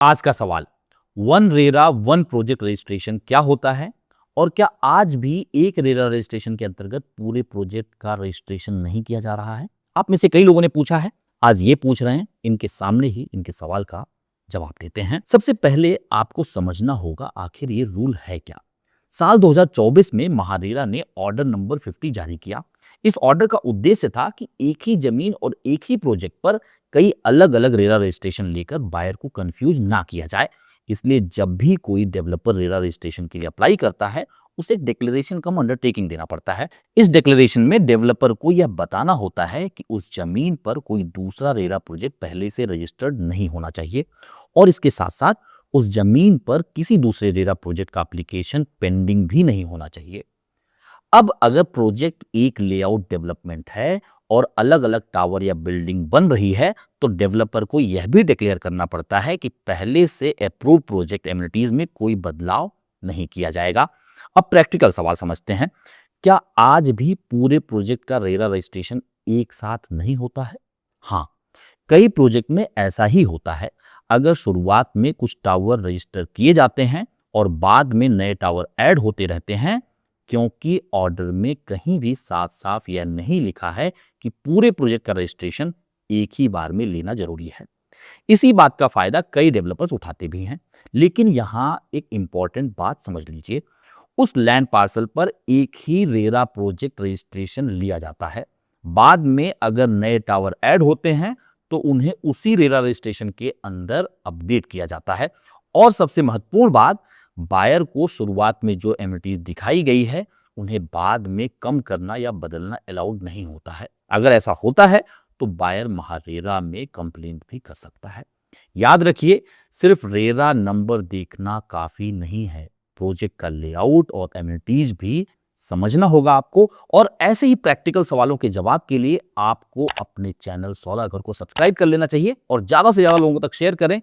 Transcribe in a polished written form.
आज का सवाल, one RERA one project registration क्या होता है और क्या आज भी एक रेरा रजिस्ट्रेशन के अंतर्गत पूरे प्रोजेक्ट का रजिस्ट्रेशन नहीं किया जा रहा है? आप में से कई लोगों ने पूछा है, आज ये पूछ रहे हैं, इनके सामने ही इनके सवाल का जवाब देते हैं। सबसे पहले आपको समझना होगा आखिर ये रूल है क्या। साल 2024 में महारेरा ने ऑर्डर नंबर 50 जारी किया। इस ऑर्डर का उद्देश्य था कि एक ही जमीन और एक ही प्रोजेक्ट पर कई अलग अलग रेरा रजिस्ट्रेशन लेकर बायर को कंफ्यूज ना किया जाए। इसलिए जब भी कोई डेवलपर रेरा रजिस्ट्रेशन के लिए अप्लाई करता है, उसे एक डिक्लेरेशन कम अंडरटेकिंग देना पड़ता है। इस डिक्लेरेशन में डेवलपर को यह बताना होता है कि उस जमीन पर कोई दूसरा रेरा प्रोजेक्ट पहले से रजिस्टर्ड नहीं होना चाहिए और इसके साथ साथ उस जमीन पर किसी दूसरे रेरा प्रोजेक्ट का एप्लीकेशन पेंडिंग भी नहीं होना चाहिए। अब अगर प्रोजेक्ट एक लेआउट डेवलपमेंट है और अलग अलग टावर या बिल्डिंग बन रही है, तो डेवलपर को यह भी डिक्लेयर करना पड़ता है कि पहले से अप्रूव प्रोजेक्ट एमिनिटीज में कोई बदलाव नहीं किया जाएगा। अब प्रैक्टिकल सवाल समझते हैं। क्या आज भी पूरे प्रोजेक्ट का रेरा रजिस्ट्रेशन एक साथ नहीं होता है? हाँ, कई प्रोजेक्ट में ऐसा ही होता है। अगर शुरुआत में कुछ टावर रजिस्टर किए जाते हैं और बाद में नए टावर ऐड होते रहते हैं, क्योंकि ऑर्डर में कहीं भी साफ साफ यह नहीं लिखा है कि पूरे प्रोजेक्ट का रजिस्ट्रेशन एक ही बार में लेना जरूरी है। इसी बात का फायदा कई डेवलपर्स उठाते भी हैं। लेकिन यहाँ एक इंपॉर्टेंट बात समझ लीजिए, उस लैंड पार्सल पर एक ही रेरा प्रोजेक्ट रजिस्ट्रेशन लिया जाता है। बाद में अगर नए टावर ऐड होते हैं तो उन्हें उसी रेरा रजिस्ट्रेशन के अंदर अपडेट किया जाता है। और सबसे महत्वपूर्ण बात, बायर को शुरुआत में जो एमिनिटीज दिखाई गई है उन्हें बाद में कम करना या बदलना अलाउड नहीं होता है। अगर ऐसा होता है तो बायर महारेरा में कंप्लेंट भी कर सकता है। याद रखिए, सिर्फ रेरा नंबर देखना काफी नहीं है, प्रोजेक्ट का लेआउट और एमिनिटीज भी समझना होगा आपको। और ऐसे ही प्रैक्टिकल सवालों के जवाब के लिए आपको अपने चैनल 16 घर को सब्सक्राइब कर लेना चाहिए और ज्यादा से ज्यादा लोगों तक शेयर करें